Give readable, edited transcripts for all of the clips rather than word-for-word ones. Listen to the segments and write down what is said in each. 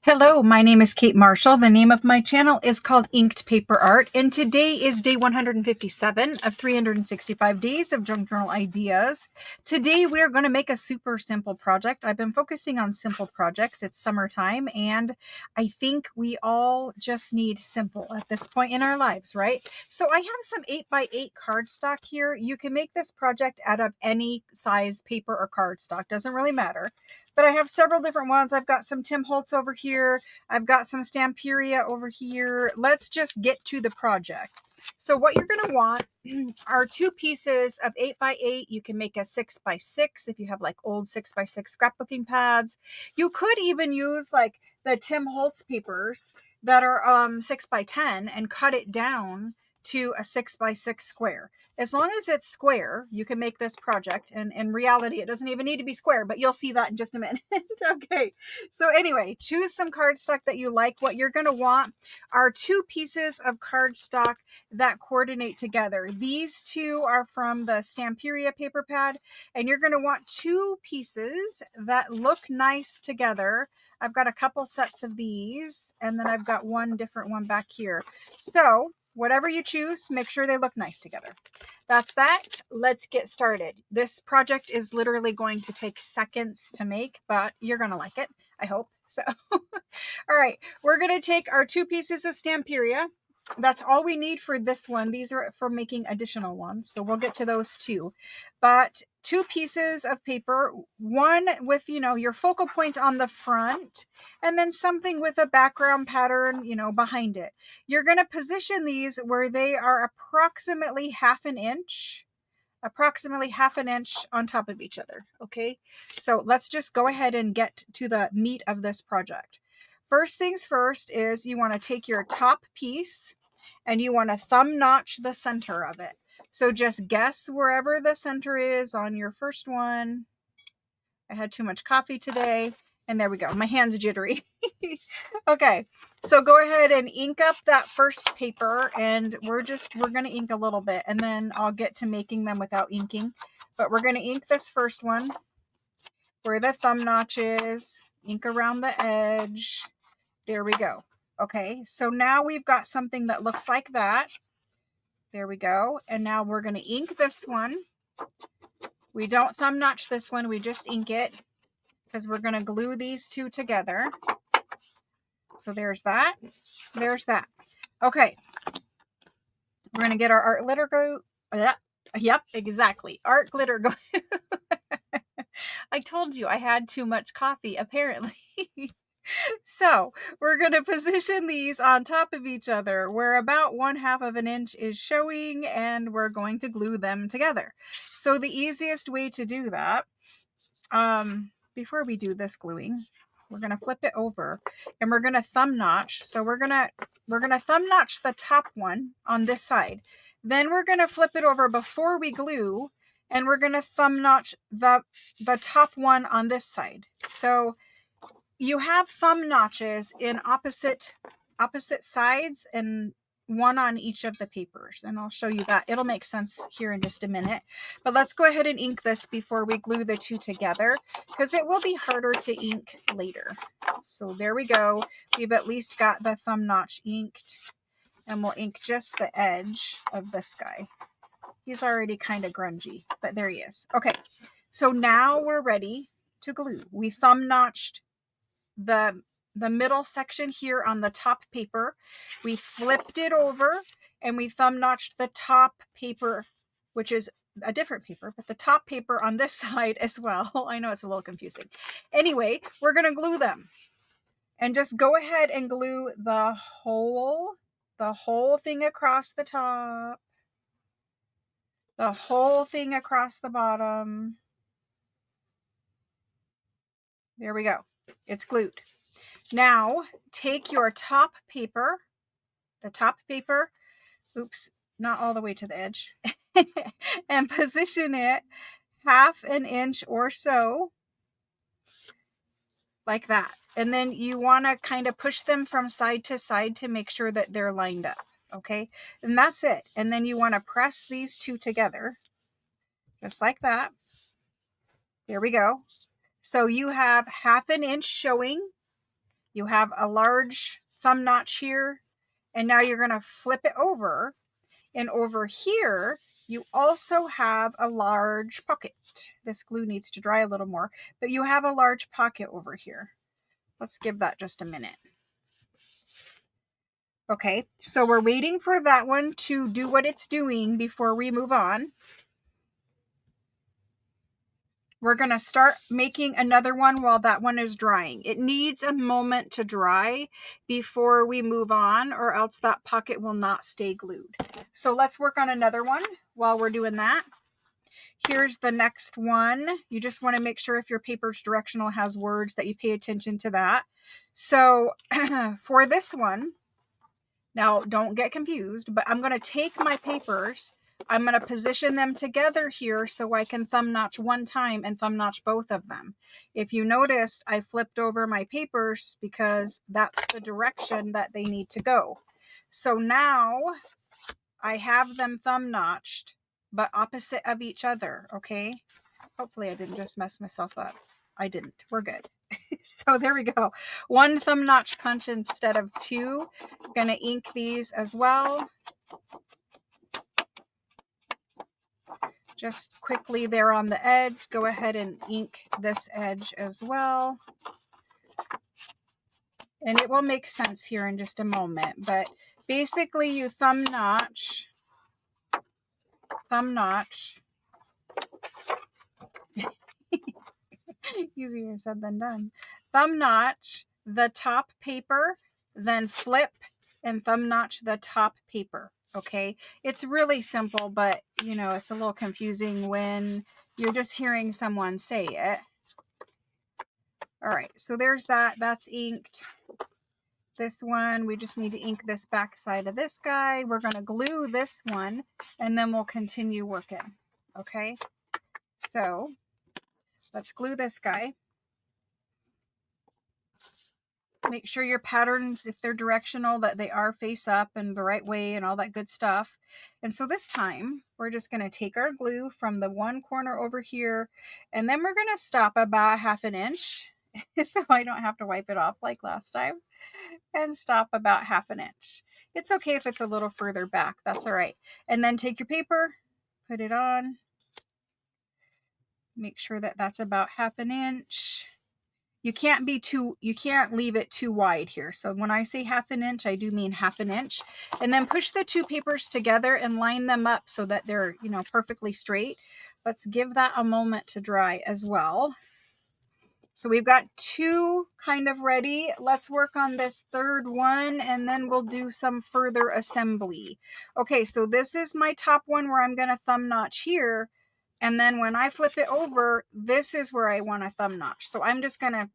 Hello, my name is Kate Marshall. The name of my channel is called Inked Paper Art, and today is day 157 of 365 days of junk journal ideas. Today we are going to make a super simple project. I've been focusing on simple projects. It's summertime, and I think we all just need simple at this point in our lives, right? So I have some 8x8 cardstock here. You can make this project out of any size paper or cardstock, doesn't really matter. But I have several different ones. I've got some Tim Holtz over here. I've got some Stamperia over here. Let's just get to the project. So what you're going to want are two pieces of 8x8. You can make a 6x6 if you have like old 6x6 scrapbooking pads. You could even use like the Tim Holtz papers that are 6x10 and cut it down to a 6x6 square. As long as it's square, you can make this project. And in reality, it doesn't even need to be square, but you'll see that in just a minute. Okay. So anyway, choose some cardstock that you like. What you're going to want are two pieces of cardstock that coordinate together. These two are from the Stamperia paper pad, and you're going to want two pieces that look nice together. I've got a couple sets of these, and then I've got one different one back here. So whatever you choose, make sure they look nice together. That's that. Let's get started. This project is literally going to take seconds to make, but you're going to like it. I hope so. All right. We're going to take our two pieces of Stamperia. That's all we need for this one. These are for making additional ones, so we'll get to those too. But two pieces of paper, one with, your focal point on the front, and then something with a background pattern, behind it. You're going to position these where they are approximately half an inch on top of each other. Okay, so let's just go ahead and get to the meat of this project. First things first is you want to take your top piece and you want to thumb notch the center of it. So just guess wherever the center is on your first one. I had too much coffee today. And there we go. My hand's jittery. Okay, so go ahead and ink up that first paper, and we're going to ink a little bit, and then I'll get to making them without inking. But we're going to ink this first one where the thumb notch is, ink around the edge. There we go. Okay, so now we've got something that looks like that. There we go. And now we're going to ink this one. We don't thumb notch this one, we just ink it because we're going to glue these two together. So there's that. There's that. Okay. We're going to get our art glitter glue. Yep, exactly. Art glitter glue. I told you I had too much coffee, apparently. So we're going to position these on top of each other where about 1/2 of an inch is showing, and we're going to glue them together. So the easiest way to do that, before we do this gluing, we're going to flip it over and we're going to thumb notch. So we're going to thumb notch the top one on this side. Then we're going to flip it over before we glue, and we're going to thumb notch the top one on this side. So you have thumb notches in opposite sides, and one on each of the papers, and I'll show you that. It'll make sense here in just a minute. But let's go ahead and ink this before we glue the two together, because it will be harder to ink later. So there we go. We've at least got the thumb notch inked, and we'll ink just the edge of this guy. He's already kind of grungy, but there he is. Okay, so now we're ready to glue. We thumb notched the middle section here on the top paper. We flipped it over and we thumb notched the top paper, which is a different paper, but the top paper on this side as well. I know it's a little confusing. Anyway, we're going to glue them, and just go ahead and glue the whole thing across the top, the whole thing across the bottom. There we go. It's glued. Now take your top paper, oops, not all the way to the edge, and position it 1/2 an inch or so, like that. And then you want to kind of push them from side to side to make sure that they're lined up. Okay, and that's it. And then you want to press these two together, just like that. There we go. So you have 1/2 an inch showing. You have a large thumb notch here, and now you're going to flip it over. And over here, you also have a large pocket. This glue needs to dry a little more, but you have a large pocket over here. Let's give that just a minute. Okay, so we're waiting for that one to do what it's doing before we move on. We're going to start making another one while that one is drying. It needs a moment to dry before we move on, or else that pocket will not stay glued. So let's work on another one while we're doing that. Here's the next one. You just want to make sure if your paper's directional has words that you pay attention to that. So for this one, now don't get confused, but I'm going to take my papers, I'm going to position them together here so I can thumb notch one time and thumb notch both of them. If you noticed, I flipped over my papers because that's the direction that they need to go. So now I have them thumb notched, but opposite of each other, okay? Hopefully I didn't just mess myself up. I didn't. We're good. So there we go. One thumb notch punch instead of two. I'm going to ink these as well. Just quickly there on the edge, go ahead and ink this edge as well. And it will make sense here in just a moment, but basically you thumb notch, easier said than done. Thumb notch the top paper, then flip and thumb notch the top paper. Okay, it's really simple, but you know, it's a little confusing when you're just hearing someone say it. All right, so there's that. That's inked. This one, we just need to ink this back side of this guy. We're going to glue this one, and then we'll continue working. Okay, so let's glue this guy. Make sure your patterns, if they're directional, that they are face up and the right way and all that good stuff. And so this time, we're just going to take our glue from the one corner over here, and then we're going to stop about 1/2 inch so I don't have to wipe it off like last time, and stop about 1/2 inch. It's okay if it's a little further back. That's all right. And then take your paper, put it on. Make sure that that's about 1/2 inch. You can't leave it too wide here. So when I say 1/2 inch, I do mean 1/2 inch. And then push the two papers together and line them up so that they're, you know, perfectly straight. Let's give that a moment to dry as well. So we've got two kind of ready. Let's work on this third one, and then we'll do some further assembly. Okay, so this is my top one where I'm going to thumb notch here. And then when I flip it over, this is where I want to thumb notch. So I'm just going to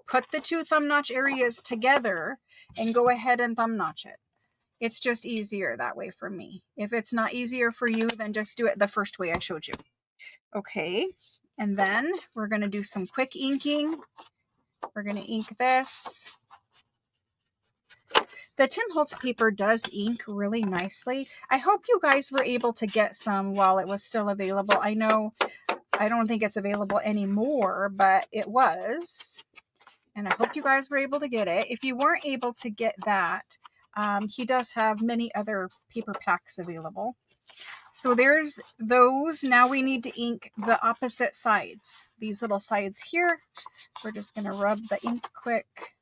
put the two thumb notch areas together and go ahead and thumb notch it. It's just easier that way for me. If it's not easier for you, then just do it the first way I showed you. Okay, and then we're going to do some quick inking. We're going to ink this. The Tim Holtz paper does ink really nicely. I hope you guys were able to get some while it was still available. I know I don't think it's available anymore, but it was. And I hope you guys were able to get it. If you weren't able to get that, he does have many other paper packs available. So there's those. Now we need to ink the opposite sides. These little sides here. We're just going to rub the ink quick.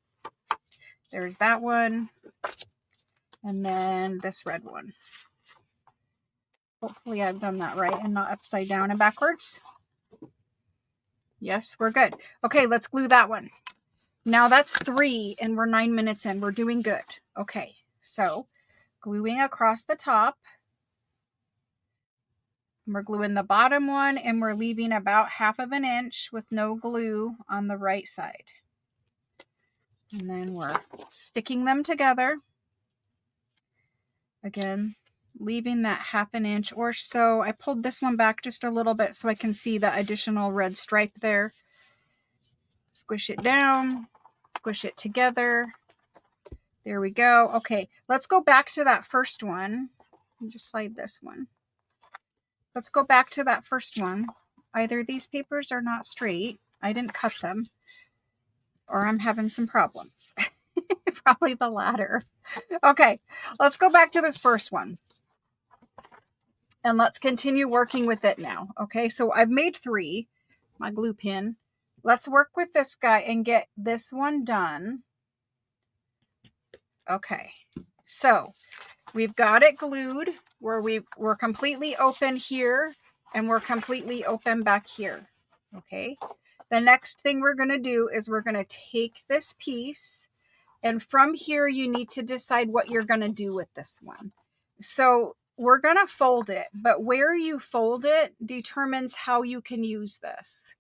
There's that one. And then this red one. Hopefully I've done that right and not upside down and backwards. Yes, we're good. Okay, let's glue that one. Now that's 3 and we're 9 minutes in. We're doing good. Okay, so gluing across the top. We're gluing the bottom one and we're leaving about 1/2 inch with no glue on the right side. And then we're sticking them together. Again, leaving that 1/2 inch or so. I pulled this one back just a little bit so I can see the additional red stripe there. Squish it down, squish it together. There we go. Okay, let's go back to that first one. Let me just slide this one. Let's go back to that first one. Either these papers are not straight, I didn't cut them, or I'm having some problems. Probably the latter. Okay, let's go back to this first one. And let's continue working with it now. Okay, so I've made 3, my glue pin. Let's work with this guy and get this one done. Okay, so we've got it glued where we're completely open here and we're completely open back here. Okay, the next thing we're going to do is we're going to take this piece, and from here you need to decide what you're going to do with this one. So we're going to fold it, but where you fold it determines how you can use this.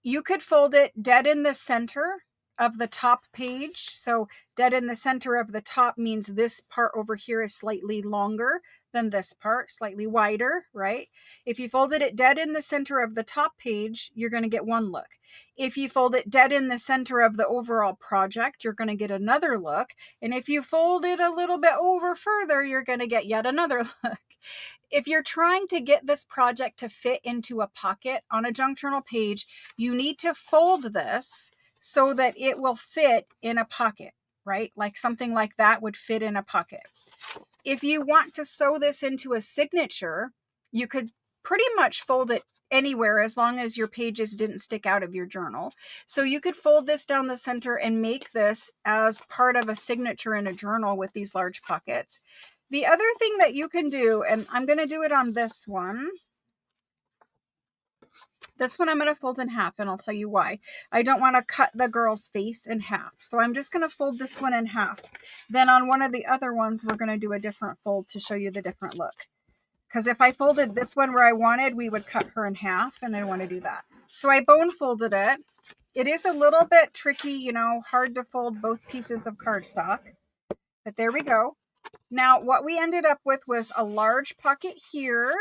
You could fold it dead in the center of the top page. So dead in the center of the top means this part over here is slightly longer than this part, slightly wider, right? If you folded it dead in the center of the top page, you're going to get one look. If you fold it dead in the center of the overall project, you're going to get another look. And if you fold it a little bit over further, you're going to get yet another look. If you're trying to get this project to fit into a pocket on a junk journal page, you need to fold this so that it will fit in a pocket, right? Like something like that would fit in a pocket. If you want to sew this into a signature, you could pretty much fold it anywhere as long as your pages didn't stick out of your journal. So you could fold this down the center and make this as part of a signature in a journal with these large pockets. The other thing that you can do, and I'm going to do it on this one. This one I'm going to fold in half, and I'll tell you why. I don't want to cut the girl's face in half. So I'm just going to fold this one in half. Then on one of the other ones, we're going to do a different fold to show you the different look. Because if I folded this one where I wanted, we would cut her in half, and I don't want to do that. So I bone folded it. It is a little bit tricky, you know, hard to fold both pieces of cardstock. But there we go. Now, what we ended up with was a large pocket here.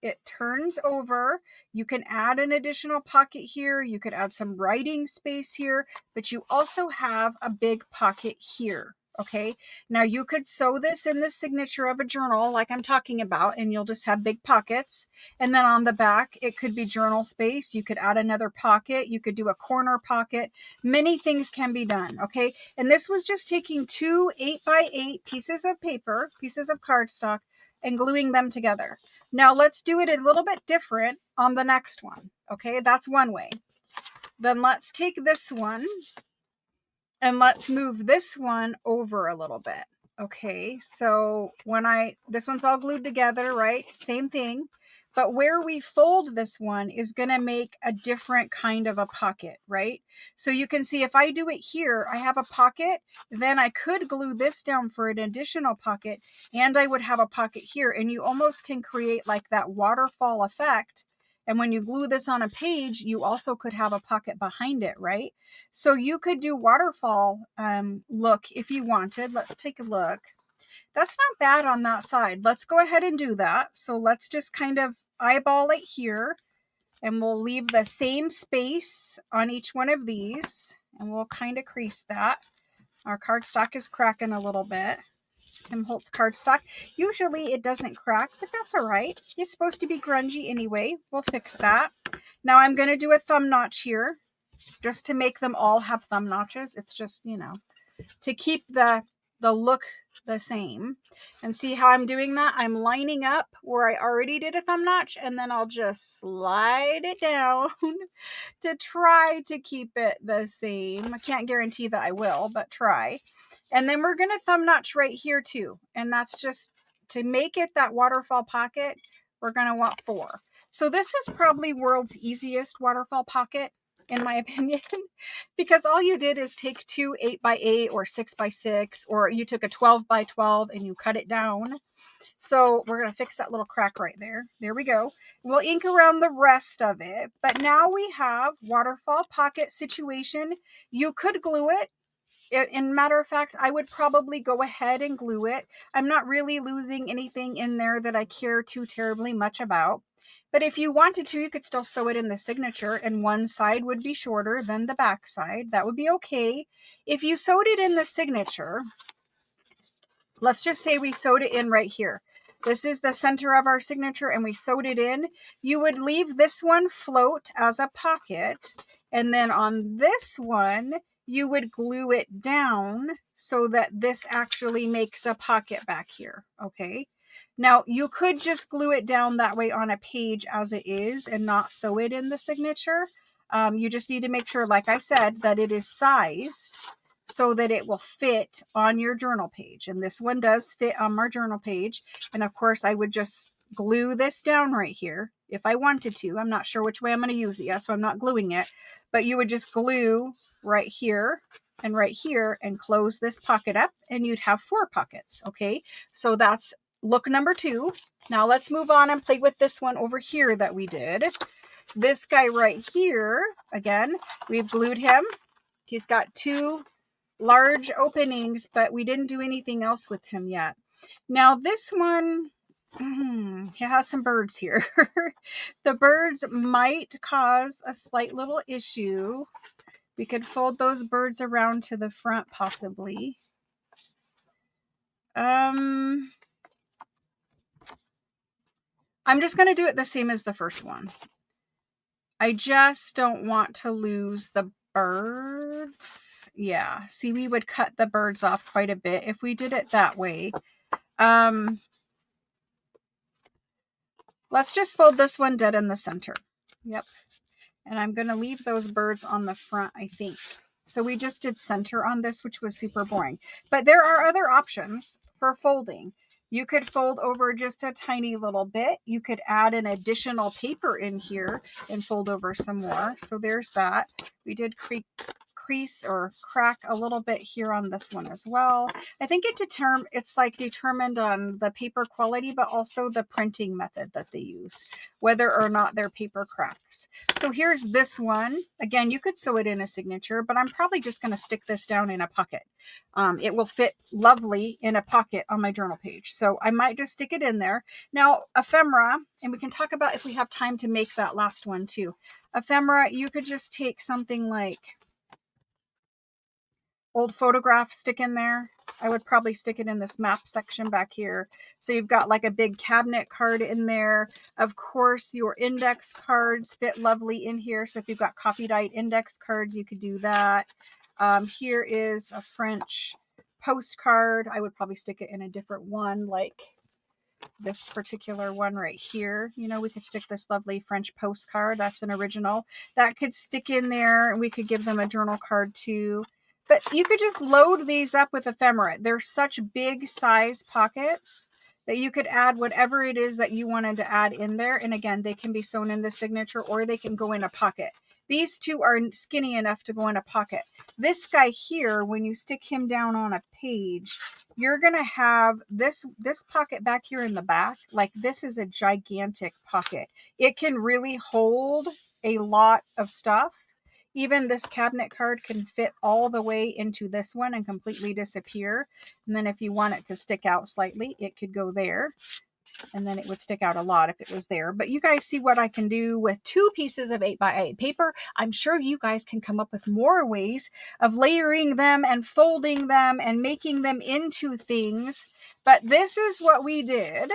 It turns over. You can add an additional pocket here. You could add some writing space here, but you also have a big pocket here. Okay, now you could sew this in the signature of a journal like I'm talking about, and you'll just have big pockets. And then on the back, it could be journal space. You could add another pocket. You could do a corner pocket. Many things can be done. Okay, and this was just taking 2 8x8 pieces of paper, pieces of cardstock, and gluing them together. Now let's do it a little bit different on the next one. Okay, that's one way. Then let's take this one and let's move this one over a little bit. Okay, so this one's all glued together, right? Same thing. But where we fold this one is going to make a different kind of a pocket, right? So you can see if I do it here, I have a pocket. Then I could glue this down for an additional pocket, and I would have a pocket here. And you almost can create like that waterfall effect. And when you glue this on a page, you also could have a pocket behind it, right? So you could do waterfall look if you wanted. Let's take a look. That's not bad on that side. Let's go ahead and do that. So let's just kind of eyeball it here, and we'll leave the same space on each one of these, and we'll kind of crease that. Our cardstock is cracking a little bit. It's Tim Holtz cardstock. Usually it doesn't crack, but that's all right. It's supposed to be grungy anyway. We'll fix that. Now I'm going to do a thumb notch here just to make them all have thumb notches. It's just, you know, to keep the look the same. And see how I'm doing that? I'm lining up where I already did a thumb notch, and then I'll just slide it down to try to keep it the same. I can't guarantee that I will, but try. And then we're going to thumb notch right here too. And that's just to make it that waterfall pocket. We're going to want 4. So this is probably world's easiest waterfall pocket, in my opinion, because all you did is take 2 8x8 or 6x6, or you took a 12x12 and you cut it down. So we're going to fix that little crack right there. There we go. We'll ink around the rest of it. But now we have waterfall pocket situation. You could glue it. In matter of fact, I would probably go ahead and glue it. I'm not really losing anything in there that I care too terribly much about. But if you wanted to, you could still sew it in the signature, and one side would be shorter than the back side. That would be okay. If you sewed it in the signature, let's just say we sewed it in right here. This is the center of our signature, and we sewed it in. You would leave this one float as a pocket, and then on this one, you would glue it down so that this actually makes a pocket back here, okay? Now, you could just glue it down that way on a page as it is and not sew it in the signature. You just need to make sure, like I said, that it is sized so that it will fit on your journal page. And this one does fit on my journal page. And of course, I would just glue this down right here if I wanted to. I'm not sure which way I'm going to use it yet, so I'm not gluing it. But you would just glue right here and close this pocket up, and you'd have 4 pockets. Okay, so that's look number 2. Now let's move on and play with this one over here that we did. This guy right here, again, we've glued him. He's got 2 large openings, but we didn't do anything else with him yet. Now this one, he has some birds here. The birds might cause a slight little issue. We could fold those birds around to the front possibly. I'm just going to do it the same as the first one. I just don't want to lose the birds. Yeah, see, we would cut the birds off quite a bit if we did it that way. Let's just fold this one dead in the center. Yep. And I'm going to leave those birds on the front, I think. So we just did center on this, which was super boring. But there are other options for folding. You could fold over just a tiny little bit. You could add an additional paper in here and fold over some more. So there's that. We did crease or crack a little bit here on this one as well. I think it's like determined on the paper quality, but also the printing method that they use, whether or not their paper cracks. So here's this one. Again, you could sew it in a signature, but I'm probably just going to stick this down in a pocket. It will fit lovely in a pocket on my journal page. So I might just stick it in there. Now, ephemera, and we can talk about if we have time to make that last one too. Ephemera, you could just take something like old photograph, stick in there. I would probably stick it in this map section back here. So you've got like a big cabinet card in there. Of course, your index cards fit lovely in here. So if you've got coffee dyed index cards, you could do that. Here is a French postcard. I would probably stick it in a different one, like this particular one right here. You know, we could stick this lovely French postcard. That's an original. That could stick in there, and we could give them a journal card too. But you could just load these up with ephemera. They're such big size pockets that you could add whatever it is that you wanted to add in there. And again, they can be sewn in the signature or they can go in a pocket. These two are skinny enough to go in a pocket. This guy here, when you stick him down on a page, you're going to have this pocket back here in the back. Like, this is a gigantic pocket. It can really hold a lot of stuff. Even this cabinet card can fit all the way into this one and completely disappear. And then if you want it to stick out slightly, it could go there. And then it would stick out a lot if it was there. But you guys see what I can do with 2 pieces of 8x8 paper. I'm sure you guys can come up with more ways of layering them and folding them and making them into things. But this is what we did.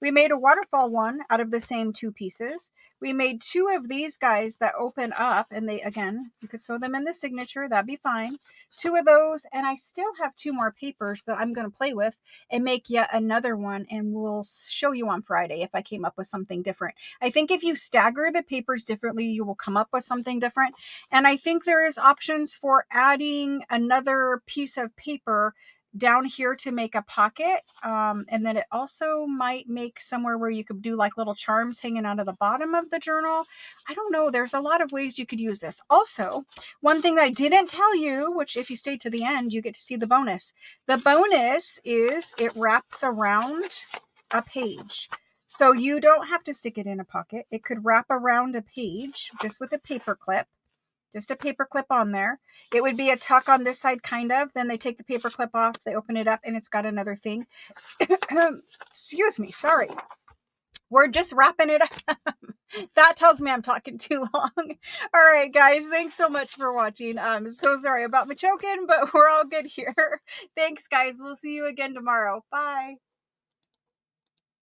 We made a waterfall one out of the same 2 pieces. We made 2 of these guys that open up, and they, again, you could sew them in the signature, that'd be fine. 2 of those, and I still have 2 more papers that I'm going to play with and make yet another one, and we'll show you on Friday if I came up with something different. I think if you stagger the papers differently, you will come up with something different. And I think there is options for adding another piece of paper down here to make a pocket, and then it also might make somewhere where you could do like little charms hanging out of the bottom of the journal. I don't know, there's a lot of ways you could use this. Also, one thing that I didn't tell you, which if you stay to the end, you get to see the bonus. The bonus is it wraps around a page. So you don't have to stick it in a pocket. It could wrap around a page just with a paper clip. Just a paper clip on there. It would be a tuck on this side, kind of. Then they take the paper clip off, they open it up, and it's got another thing. Excuse me, sorry. We're just wrapping it up. That tells me I'm talking too long. All right, guys, thanks so much for watching. I'm so sorry about my choking, but we're all good here. Thanks, guys. We'll see you again tomorrow. Bye.